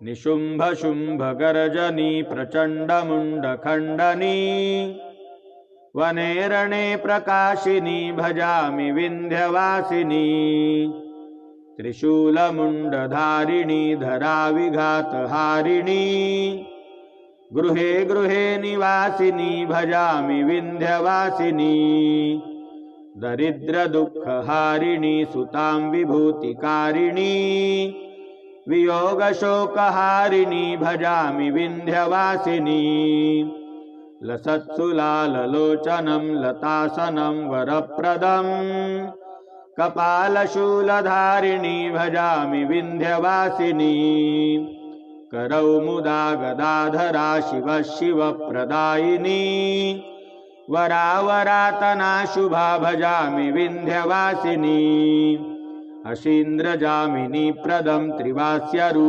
निशुम्भ शुम्भ गर्जनी प्रचंड मुंडखंडनी वने रणे प्रकाशिनी भजामि विंध्यवासिनी त्रिशूलमुंडधारिणी धराविघातहारिणी गृहे गृहे निवासिनी भजामि विंध्यवासिनी दरिद्र दुःखहारिणी सुतां विभूतिकारिणी वियोग शोकहारिणी भजामि विंध्यवासिनी लसत्सुलाललोचनं लतासनं वरप्रदं कपालशूलधारिणी भजामि विंध्यवासिनी करौमुदा गदाधरा शिव शिवप्रदायिनी वरावरातना शुभा भजामि विंध्यवासिनी अशीन्द्रजामिनी प्रदं त्रिवास्यरूप